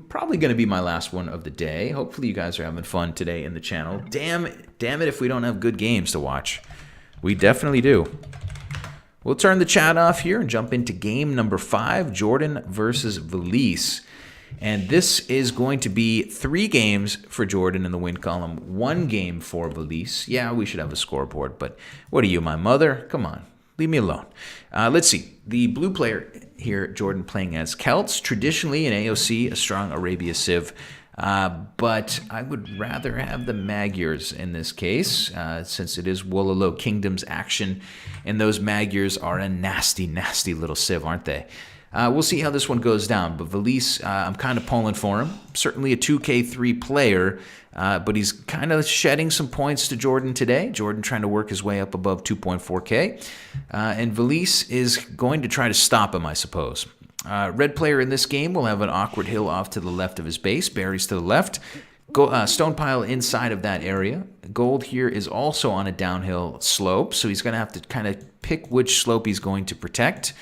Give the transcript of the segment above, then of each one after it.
Probably going to be my last one of the day. Hopefully you guys are having fun today in the channel. Damn it if we don't have good games to watch. We definitely do. We'll turn the chat off here and jump into game number 5, Jordan versus Villese. And this is going to be 3 games for Jordan in the win column, 1 game for Villese. Yeah, we should have a scoreboard, but what are you, my mother? Come on, leave me alone. Let's see. The blue player here, Jordan, playing as Celts. Traditionally in AOC, a strong Arabia Civ. But I would rather have the Magyars in this case, since it is Wololo Kingdom's action. And those Magyars are a nasty, nasty little Civ, aren't they? We'll see how this one goes down. But Villese, I'm kind of pulling for him. Certainly a 2K3 player, but he's kind of shedding some points to Jordan today. Jordan trying to work his way up above 2.4K. And Villese is going to try to stop him, I suppose. Red player in this game will have an awkward hill off to the left of his base. Berries to the left. Stone pile inside of that area. Gold here is also on a downhill slope, so he's going to have to kind of pick which slope he's going to protect.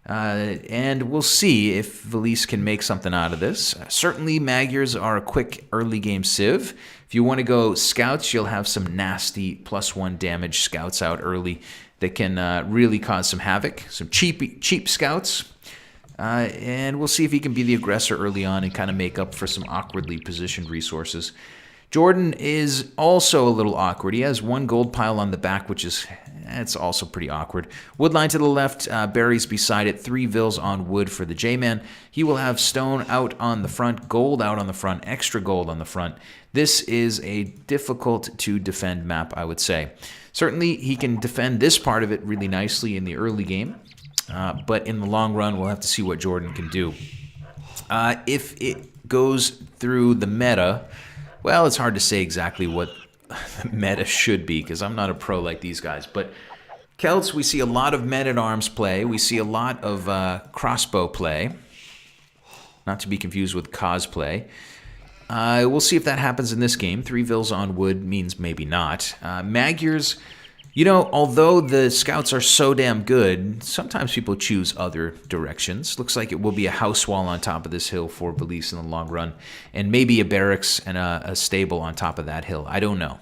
And we'll see if Villese can make something out of this. Certainly, Magyars are a quick early game civ. If you want to go scouts, you'll have some nasty +1 damage scouts out early that can really cause some havoc. Some cheap scouts. And we'll see if he can be the aggressor early on and kind of make up for some awkwardly positioned resources. Jordan is also a little awkward. He has 1 gold pile on the back, which is it's also pretty awkward. Woodline to the left, berries beside it, 3 vills on wood for the J-Man. He will have stone out on the front, gold out on the front, extra gold on the front. This is a difficult to defend map, I would say. Certainly, he can defend this part of it really nicely in the early game. But in the long run, we'll have to see what Jordan can do. If it goes through the meta, well, it's hard to say exactly what the meta should be because I'm not a pro like these guys. But Celts, we see a lot of men-at-arms play. We see a lot of crossbow play. Not to be confused with cosplay. We'll see if that happens in this game. 3 vills on wood means maybe not. Magyars, you know, although the scouts are so damn good, sometimes people choose other directions. Looks like it will be a house wall on top of this hill for Villese in the long run, and maybe a barracks and a stable on top of that hill. I don't know.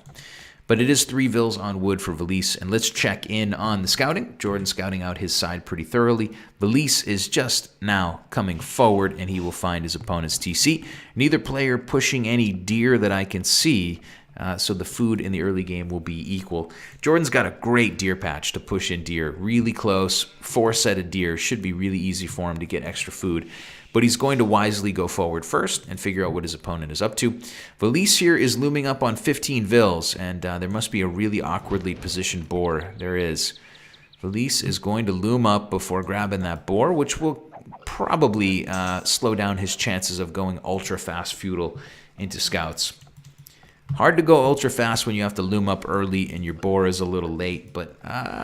But it is 3 vills on wood for Villese, and let's check in on the scouting. Jordan scouting out his side pretty thoroughly. Villese is just now coming forward, and he will find his opponent's TC. Neither player pushing any deer that I can see, so the food in the early game will be equal. Jordan's got a great deer patch to push in deer. Really close. 4 set of deer. Should be really easy for him to get extra food. But he's going to wisely go forward first and figure out what his opponent is up to. Villese here is looming up on 15 vills, and there must be a really awkwardly positioned boar. There is. Villese is going to loom up before grabbing that boar, which will probably slow down his chances of going ultra-fast feudal into scouts. Hard to go ultra fast when you have to loom up early and your boar is a little late, but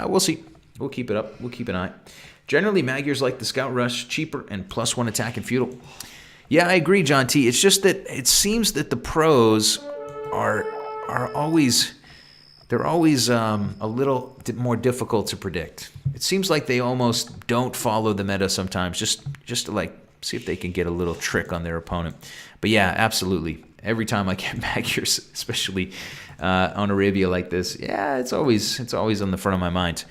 we'll see. We'll keep it up. We'll keep an eye. Generally, Magyars like the scout rush, cheaper and +1 attack and feudal. Yeah, I agree, John T. It's just that it seems that the pros are always a little more difficult to predict. It seems like they almost don't follow the meta sometimes, just to like see if they can get a little trick on their opponent. But yeah, absolutely. Every time I get Magyars, especially on Arabia like this, yeah, it's always on the front of my mind.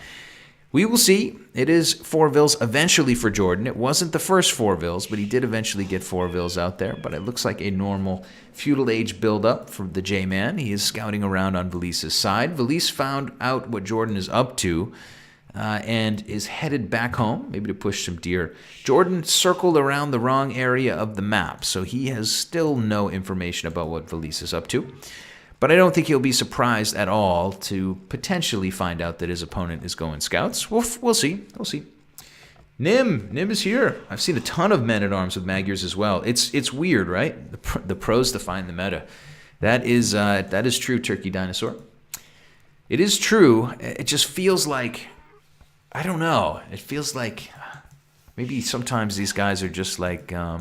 We will see. It is 4 vills eventually for Jordan. It wasn't the first 4 vills, but he did eventually get 4 vills out there. But it looks like a normal feudal age build-up from the J-Man. He is scouting around on Villese's side. Villese found out what Jordan is up to and is headed back home, maybe to push some deer. Jordan circled around the wrong area of the map, so he has still no information about what Villese is up to. But I don't think he'll be surprised at all to potentially find out that his opponent is going scouts. We'll see. We'll see. Nim is here. I've seen a ton of men-at-arms with Magyars as well. It's weird, right? The pros define the meta. That is true, Turkey Dinosaur. It is true. It just feels like, I don't know. It feels like maybe sometimes these guys are just like, I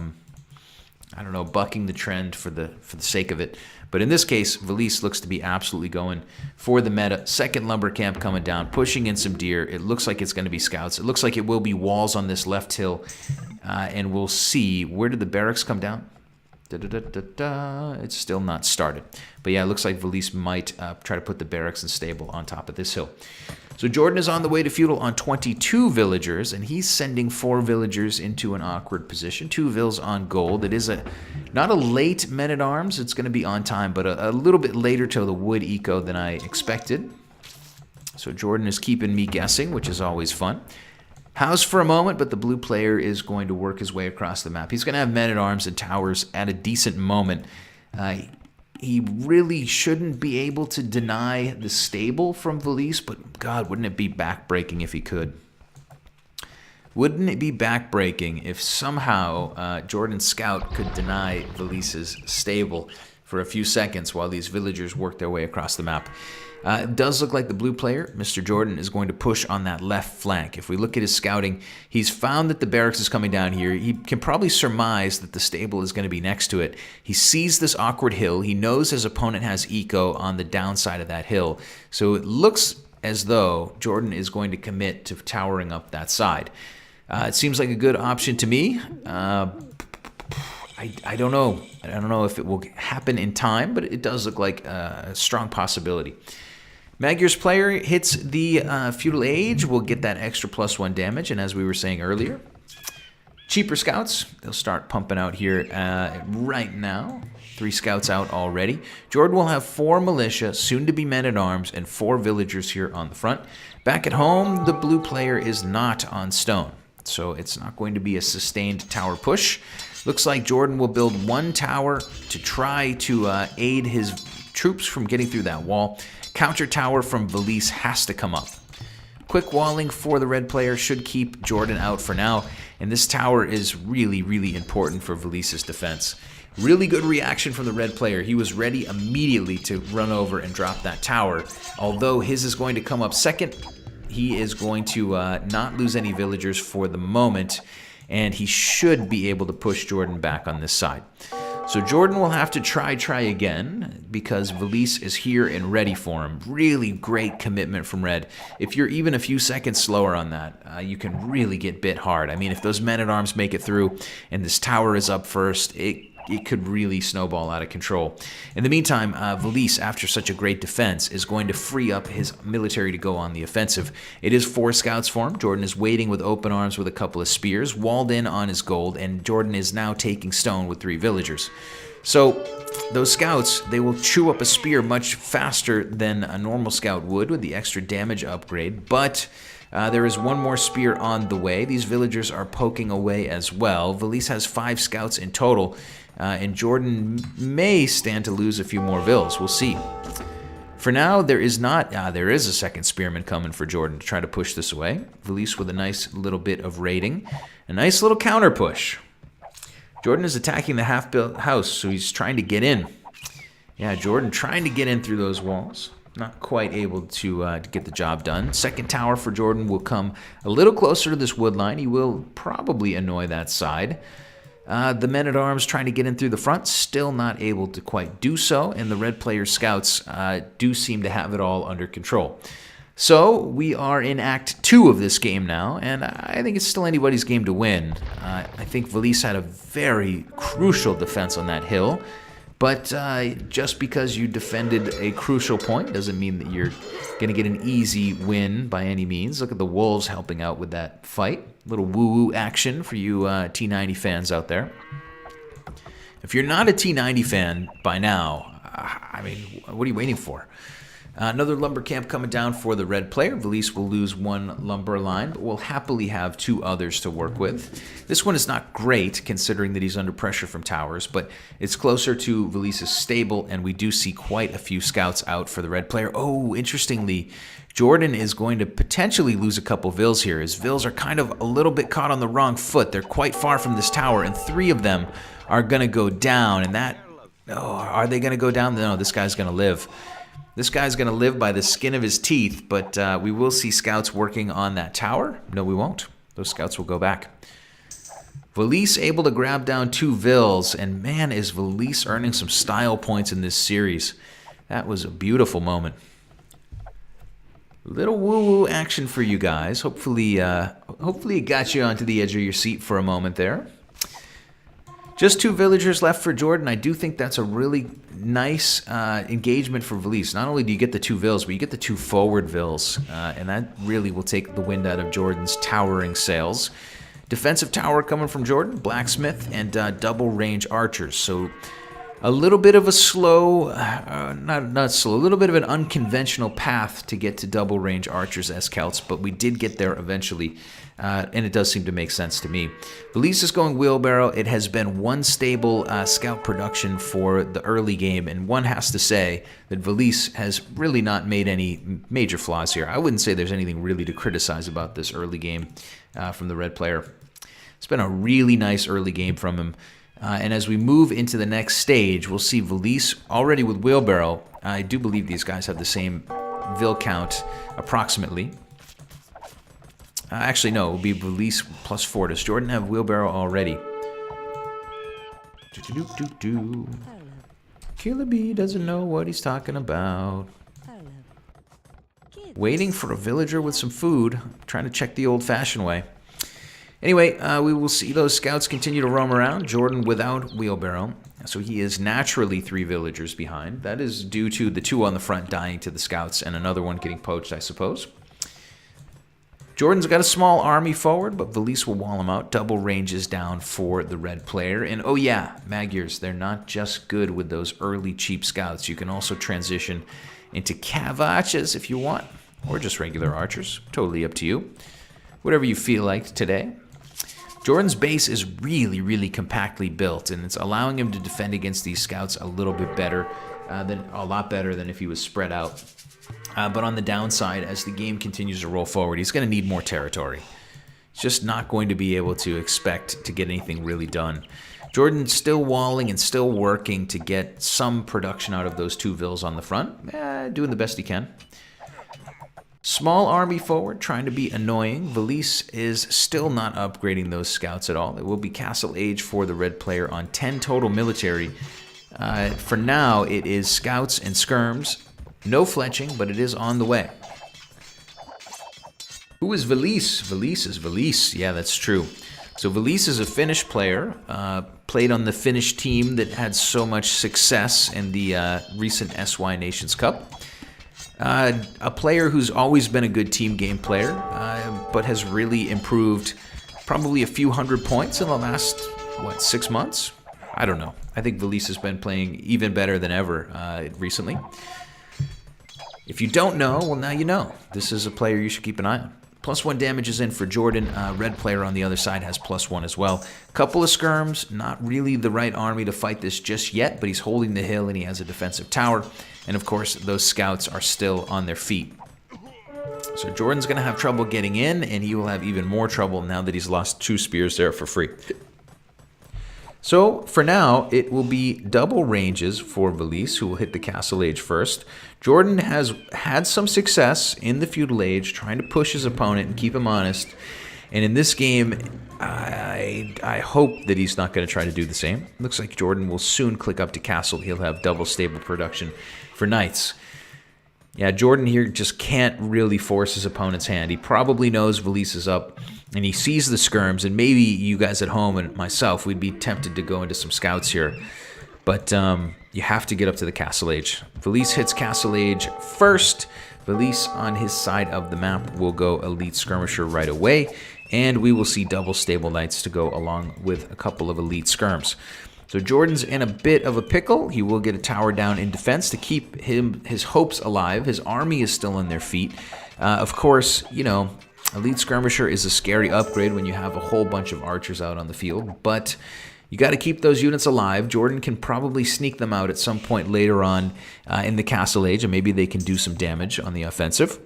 don't know, bucking the trend for the sake of it. But in this case, Villese looks to be absolutely going for the meta. Second lumber camp coming down, pushing in some deer. It looks like it's going to be scouts. It looks like it will be walls on this left hill. And we'll see. Where did the barracks come down? It's still not started. But yeah, it looks like Villese might try to put the barracks and stable on top of this hill. So Jordan is on the way to feudal on 22 villagers, and he's sending 4 villagers into an awkward position. 2 vills on gold. It is not a late men-at-arms. It's going to be on time, but a little bit later to the wood eco than I expected. So Jordan is keeping me guessing, which is always fun. House for a moment, but the blue player is going to work his way across the map. He's going to have men-at-arms and towers at a decent moment. He really shouldn't be able to deny the stable from Villese, but God, wouldn't it be backbreaking if he could? Wouldn't it be backbreaking if somehow Jordan's scout could deny Villese's stable for a few seconds while these villagers work their way across the map? It does look like the blue player, Mr. Jordan, is going to push on that left flank. If we look at his scouting, he's found that the barracks is coming down here. He can probably surmise that the stable is going to be next to it. He sees this awkward hill. He knows his opponent has eco on the downside of that hill. So it looks as though Jordan is going to commit to towering up that side. It seems like a good option to me. I don't know. I don't know if it will happen in time, but it does look like a strong possibility. Magyars player hits the feudal age, will get that extra +1 damage, and as we were saying earlier, cheaper scouts, they'll start pumping out here right now. 3 scouts out already. Jordan will have 4 militia, soon to be men-at-arms, and 4 villagers here on the front. Back at home, the blue player is not on stone, so it's not going to be a sustained tower push. Looks like Jordan will build 1 tower to try to aid his troops from getting through that wall. Counter tower from Villese has to come up. Quick walling for the red player should keep Jordan out for now, and this tower is really, really important for Villese's defense. Really good reaction from the red player. He was ready immediately to run over and drop that tower. Although his is going to come up second, he is going to not lose any villagers for the moment, and he should be able to push Jordan back on this side. So Jordan will have to try again because Villese is here and ready for him. Really great commitment from red. If you're even a few seconds slower on that, you can really get bit hard. I mean, if those men-at-arms make it through and this tower is up first, it could really snowball out of control. In the meantime, Villese, after such a great defense, is going to free up his military to go on the offensive. It is 4 scouts for him. Jordan is waiting with open arms with a couple of spears, walled in on his gold, and Jordan is now taking stone with 3 villagers. So those scouts, they will chew up a spear much faster than a normal scout would with the extra damage upgrade, but there is 1 more spear on the way. These villagers are poking away as well. Villese has 5 scouts in total, and Jordan may stand to lose a few more vills. We'll see. For now, there is not. There is a second spearman coming for Jordan to try to push this away. Villese with a nice little bit of raiding. A nice little counter push. Jordan is attacking the half-built house, so he's trying to get in. Yeah, Jordan trying to get in through those walls. Not quite able to get the job done. Second tower for Jordan will come a little closer to this wood line. He will probably annoy that side. The men-at-arms trying to get in through the front, still not able to quite do so, and the red player's scouts do seem to have it all under control. So we are in Act 2 of this game now, and I think it's still anybody's game to win. I think Villese had a very crucial defense on that hill, but just because you defended a crucial point doesn't mean that you're going to get an easy win by any means. Look at the wolves helping out with that fight. Little woo-woo action for you T90 fans out there. If you're not a T90 fan by now, I mean, what are you waiting for? Another lumber camp coming down for the red player. Villese will lose 1 lumber line, but will happily have 2 others to work with. This one is not great, considering that he's under pressure from towers, but it's closer to Villese's stable, and we do see quite a few scouts out for the red player. Oh, interestingly, Jordan is going to potentially lose a couple vills here. His vills are kind of a little bit caught on the wrong foot. They're quite far from this tower, and 3 of them are going to go down, and that... Oh, are they going to go down? No, this guy's going to live. This guy's going to live by the skin of his teeth, but we will see scouts working on that tower. No, we won't. Those scouts will go back. Villese able to grab down 2 vills, and man, is Villese earning some style points in this series. That was a beautiful moment. Little woo-woo action for you guys. Hopefully it got you onto the edge of your seat for a moment there. Just 2 villagers left for Jordan. I do think that's a really nice engagement for Villese. Not only do you get the 2 vills, but you get the 2 forward vills. And that really will take the wind out of Jordan's towering sails. Defensive tower coming from Jordan, blacksmith, and double range archers. So a little bit of a slow, not slow, a little bit of an unconventional path to get to double range archers as Celts, but we did get there eventually, and it does seem to make sense to me. Villese is going wheelbarrow. It has been one stable scout production for the early game, and one has to say that Villese has really not made any major flaws here. I wouldn't say there's anything really to criticize about this early game from the red player. It's been a really nice early game from him. And as we move into the next stage, we'll see Villese already with wheelbarrow. I do believe these guys have the same vill count, approximately. Actually, no, it will be Villese +4. Does Jordan have wheelbarrow already? Killer Bee doesn't know what he's talking about. Waiting for a villager with some food. Trying to check the old-fashioned way. Anyway, we will see those scouts continue to roam around. Jordan without wheelbarrow. So he is naturally 3 villagers behind. That is due to the 2 on the front dying to the scouts and another one getting poached, I suppose. Jordan's got a small army forward, but Villese will wall him out. Double ranges down for the red player. And oh yeah, Magyars, they're not just good with those early cheap scouts. You can also transition into cav archers if you want, or just regular archers. Totally up to you. Whatever you feel like today. Jordan's base is really, really compactly built, and it's allowing him to defend against these scouts a little bit better, a lot better than if he was spread out. But on the downside, as the game continues to roll forward, he's going to need more territory. He's just not going to be able to expect to get anything really done. Jordan's still walling and still working to get some production out of those 2 vills on the front, doing the best he can. Small army forward, trying to be annoying. Villese is still not upgrading those scouts at all. It will be castle age for the red player on 10 total military. For now, it is scouts and skirms. No fletching, but it is on the way. Who is Villese? Villese is Villese. Yeah, that's true. So Villese is a Finnish player. Played on the Finnish team that had so much success in the recent SY Nations Cup. A player who's always been a good team game player, but has really improved probably a few hundred points in the last, 6 months? I don't know. I think Villese has been playing even better than ever recently. If you don't know, well, now you know. This is a player you should keep an eye on. +1 damage is in for Jordan. Red player on the other side has +1 as well. Couple of skirms, not really the right army to fight this just yet, but he's holding the hill and he has a defensive tower. And of course, those scouts are still on their feet. So Jordan's going to have trouble getting in, and he will have even more trouble now that he's lost 2 spears there for free. So for now, it will be double ranges for Villese, who will hit the castle age first. Jordan has had some success in the feudal age, trying to push his opponent and keep him honest. And in this game, I hope that he's not going to try to do the same. Looks like Jordan will soon click up to castle. He'll have double stable production for knights. Yeah, Jordan here just can't really force his opponent's hand. He probably knows Villese is up, and he sees the skirms, and maybe you guys at home and myself, we'd be tempted to go into some scouts here. But you have to get up to the castle age. Villese hits castle age first. Villese on his side of the map will go elite skirmisher right away, and we will see double stable knights to go along with a couple of elite skirms. So Jordan's in a bit of a pickle. He will get a tower down in defense to keep his hopes alive. His army is still on their feet. Of course, you know, elite skirmisher is a scary upgrade when you have a whole bunch of archers out on the field, but you got to keep those units alive. Jordan can probably sneak them out at some point later on in the castle age, and maybe they can do some damage on the offensive.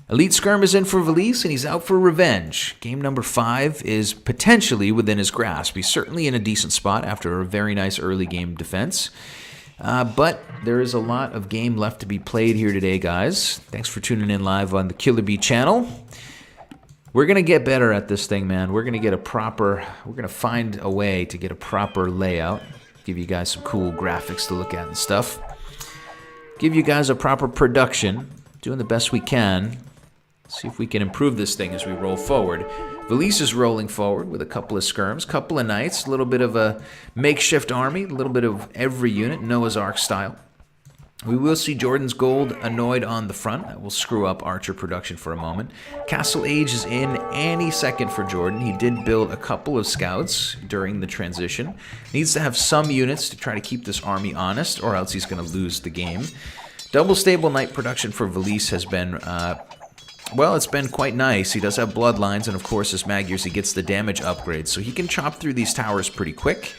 Elite Skirm is in for Villese, and he's out for revenge. Game number 5 is potentially within his grasp. He's certainly in a decent spot after a very nice early game defense. But there is a lot of game left to be played here today, guys. Thanks for tuning in live on the Killer Bee channel. We're going to get better at this thing, man. We're going to find a way to get a proper layout. Give you guys some cool graphics to look at and stuff. Give you guys a proper production. Doing the best we can. See if we can improve this thing as we roll forward. Villese is rolling forward with a couple of skirms, couple of knights, a little bit of a makeshift army, a little bit of every unit, Noah's Ark style. We will see Jordan's gold annoyed on the front. That will screw up archer production for a moment. Castle Age is in any second for Jordan. He did build a couple of scouts during the transition. Needs to have some units to try to keep this army honest, or else he's going to lose the game. Double stable knight production for Villese has been, well, it's been quite nice. He does have bloodlines, and of course, as Magyars, he gets the damage upgrades, so he can chop through these towers pretty quick.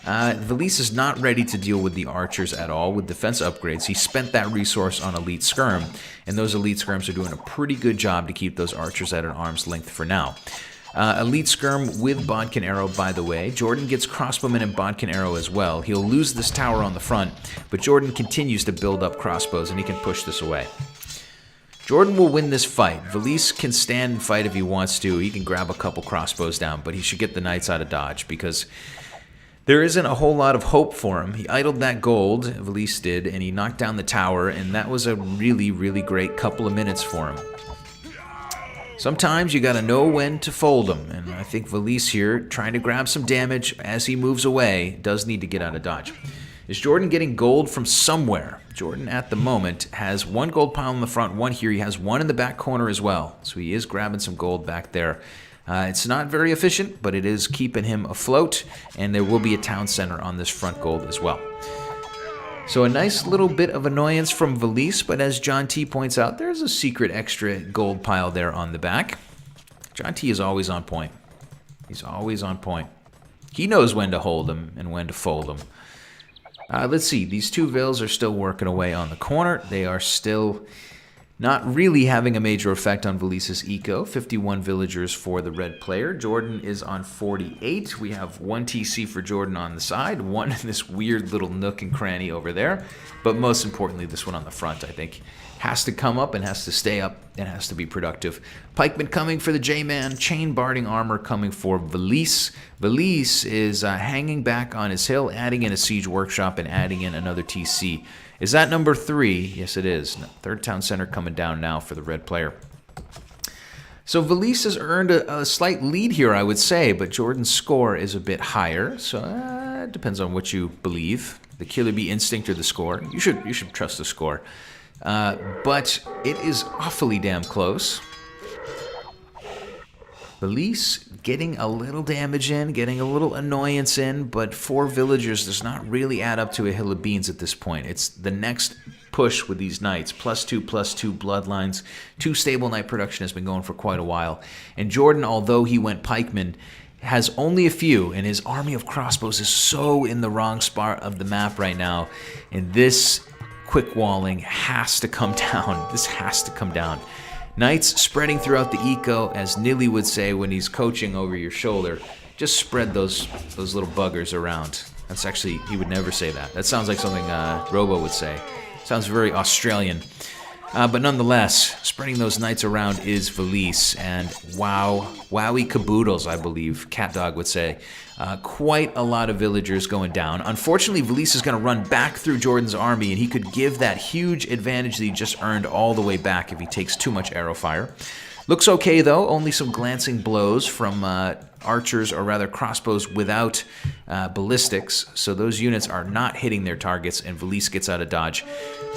Villese is not ready to deal with the archers at all with defense upgrades. He spent that resource on elite skirm, and those elite skirms are doing a pretty good job to keep those archers at an arm's length for now. Elite skirm with bodkin arrow, by the way. Jordan gets crossbowmen and bodkin arrow as well. He'll lose this tower on the front, but Jordan continues to build up crossbows, and he can push this away. Jordan will win this fight. Villese can stand and fight if he wants to. He can grab a couple crossbows down, but he should get the knights out of dodge, because there isn't a whole lot of hope for him. He idled that gold, Villese did, and he knocked down the tower, and that was a really, really great couple of minutes for him. Sometimes you gotta know when to fold him, and I think Villese here, trying to grab some damage as he moves away, does need to get out of dodge. Is Jordan getting gold from somewhere? Jordan, at the moment, has one gold pile in the front, one here. He has one in the back corner as well, so he is grabbing some gold back there. It's not very efficient, but it is keeping him afloat, and there will be a town center on this front gold as well. So a nice little bit of annoyance from Villese, but as John T points out, there's a secret extra gold pile there on the back. John T is always on point. He's always on point. He knows when to hold them and when to fold them. Let's see, these two vills are still working away on the corner. They are still not really having a major effect on Villese's eco. 51 villagers for the red player. Jordan is on 48. We have one TC for Jordan on the side, one in this weird little nook and cranny over there. But most importantly, this one on the front, I think, has to come up and has to stay up and has to be productive. Pikeman coming for the J-Man. Chain barding armor coming for Villese. Villese is hanging back on his hill, adding in a siege workshop and adding in another TC. Is that number 3? Yes, it is. Third town center coming down now for the red player. So Villese has earned a slight lead here, I would say, but Jordan's score is a bit higher. So it depends on what you believe. The Killer Bee instinct or the score. You should trust the score. But it is awfully damn close. Villese getting a little damage in, getting a little annoyance in, but 4 villagers does not really add up to a hill of beans at this point. It's the next push with these knights. +2, +2 bloodlines. 2 stable knight production has been going for quite a while. And Jordan, although he went pikeman, has only a few, and his army of crossbows is so in the wrong spot of the map right now. And this quick walling has to come down. This has to come down. Knights spreading throughout the eco, as Nilly would say when he's coaching over your shoulder. Just spread those little buggers around. That's actually, he would never say that. That sounds like something Robo would say. Sounds very Australian. But nonetheless, spreading those knights around is Villese, and wowie caboodles, I believe CatDog would say. Quite a lot of villagers going down. Unfortunately, Villese is going to run back through Jordan's army, and he could give that huge advantage that he just earned all the way back if he takes too much arrow fire. Looks okay, though. Only some glancing blows from archers, or rather crossbows without ballistics. So those units are not hitting their targets, and Villese gets out of dodge.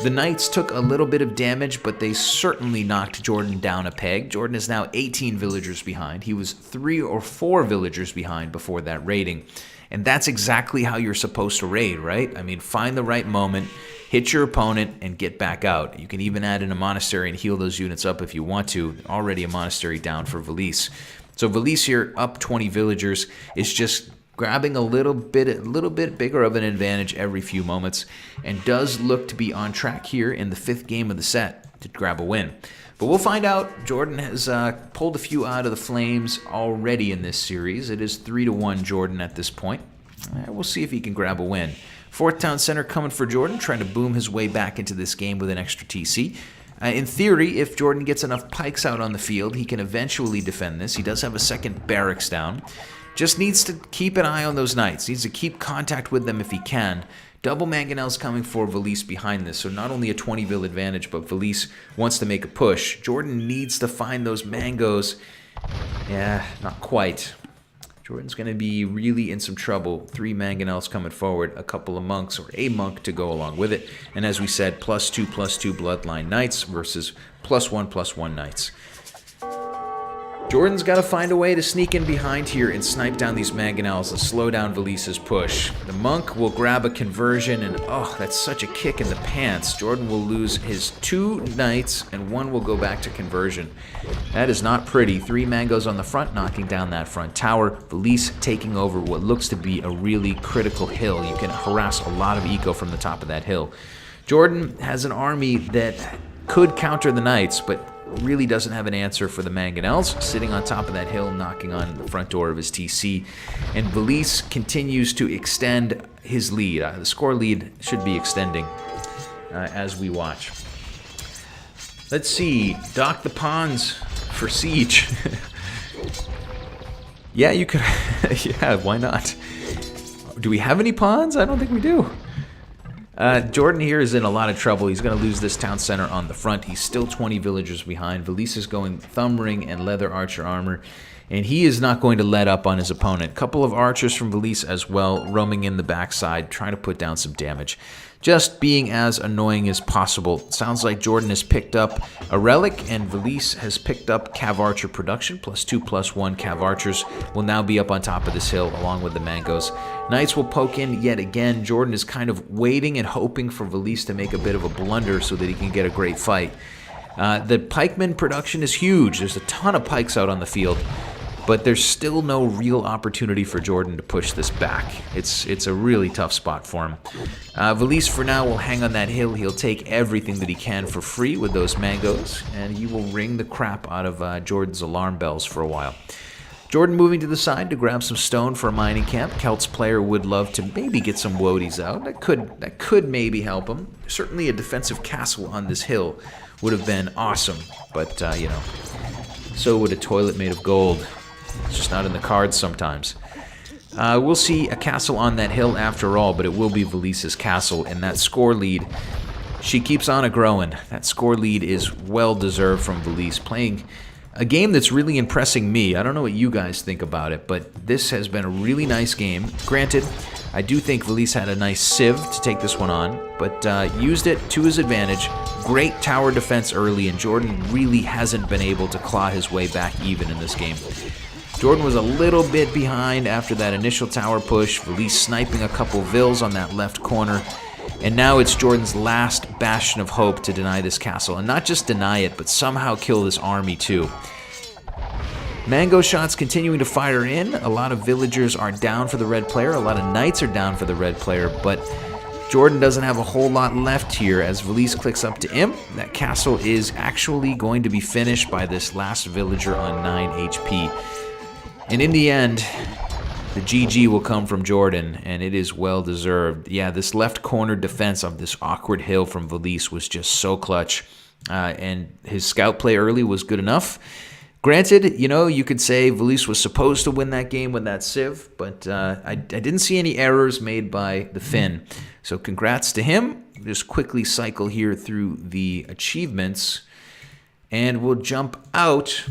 The knights took a little bit of damage, but they certainly knocked Jordan down a peg. Jordan is now 18 villagers behind. He was 3 or 4 villagers behind before that raiding. And that's exactly how you're supposed to raid, right? I mean, find the right moment, hit your opponent, and get back out. You can even add in a monastery and heal those units up if you want to. Already a monastery down for Villese. So Villese here, up 20 villagers, is just grabbing a little bit bigger of an advantage every few moments, and does look to be on track here in the 5th game of the set to grab a win. But we'll find out. Jordan has pulled a few out of the flames already in this series. It is 3-1 Jordan at this point. We'll see if he can grab a win. 4th town center coming for Jordan, trying to boom his way back into this game with an extra TC. In theory, if Jordan gets enough pikes out on the field, he can eventually defend this. He does have a 2nd barracks down. Just needs to keep an eye on those knights. Needs to keep contact with them if he can. Double mangonels coming for Villese behind this. So not only a 20-vill advantage, but Villese wants to make a push. Jordan needs to find those mangoes Yeah, not quite. Jordan's going to be really in some trouble. 3 mangonels coming forward, a couple of monks, or a monk to go along with it. And as we said, +2/+2 bloodline knights versus +1/+1 knights. Jordan's got to find a way to sneak in behind here and snipe down these mangonels and slow down Villese's push. The monk will grab a conversion, and oh, that's such a kick in the pants. Jordan will lose his 2 knights, and 1 will go back to conversion. That is not pretty. 3 mangoes on the front, knocking down that front tower. Villese taking over what looks to be a really critical hill. You can harass a lot of eco from the top of that hill. Jordan has an army that could counter the knights, but really doesn't have an answer for the mangonels, sitting on top of that hill, knocking on the front door of his TC. And Villese continues to extend his lead. The score lead should be extending as we watch. Let's see. Dock the pawns for siege. Yeah, you could. Yeah, why not? Do we have any pawns? I don't think we do. Jordan here is in a lot of trouble. He's going to lose this town center on the front. He's still 20 villagers behind. Villese is going thumb ring and leather archer armor, and he is not going to let up on his opponent. Couple of archers from Villese as well, roaming in the backside, trying to put down some damage. Just being as annoying as possible. Sounds like Jordan has picked up a relic, and Villese has picked up cav archer production. +2/+1 cav archers will now be up on top of this hill along with the mangoes. Knights will poke in yet again. Jordan is kind of waiting and hoping for Villese to make a bit of a blunder so that he can get a great fight. The pikeman production is huge. There's a ton of pikes out on the field, but there's still no real opportunity for Jordan to push this back. It's a really tough spot for him. Villese for now will hang on that hill. He'll take everything that he can for free with those mangoes, and he will ring the crap out of Jordan's alarm bells for a while. Jordan moving to the side to grab some stone for a mining camp. Celts player would love to maybe get some woadies out. That could maybe help him. Certainly a defensive castle on this hill would have been awesome, but you know, so would a toilet made of gold. It's just not in the cards sometimes. We'll see a castle on that hill after all, but it will be Villese's castle, and that score lead, she keeps on a-growing. That score lead is well-deserved from Villese, playing a game that's really impressing me. I don't know what you guys think about it, but this has been a really nice game. Granted, I do think Villese had a nice sieve to take this one on, but used it to his advantage. Great tower defense early, and Jordan really hasn't been able to claw his way back even in this game. Jordan was a little bit behind after that initial tower push. Villese sniping a couple vills on that left corner. And now it's Jordan's last bastion of hope to deny this castle. And not just deny it, but somehow kill this army too. Mango shots continuing to fire in. A lot of villagers are down for the red player. A lot of knights are down for the red player. But Jordan doesn't have a whole lot left here as Villese clicks up to Imp. That castle is actually going to be finished by this last villager on 9 HP. And in the end, the GG will come from Jordan, and it is well deserved. Yeah, this left corner defense of this awkward hill from Villese was just so clutch. And his scout play early was good enough. Granted, you know, you could say Villese was supposed to win that game with that Civ, but I didn't see any errors made by the Finn. So congrats to him. Just quickly cycle here through the achievements, and we'll jump out,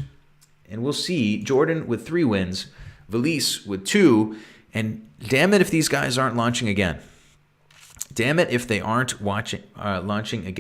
and we'll see Jordan with 3 wins, Villese with 2, and damn it if these guys aren't launching again. Damn it if they aren't launching again.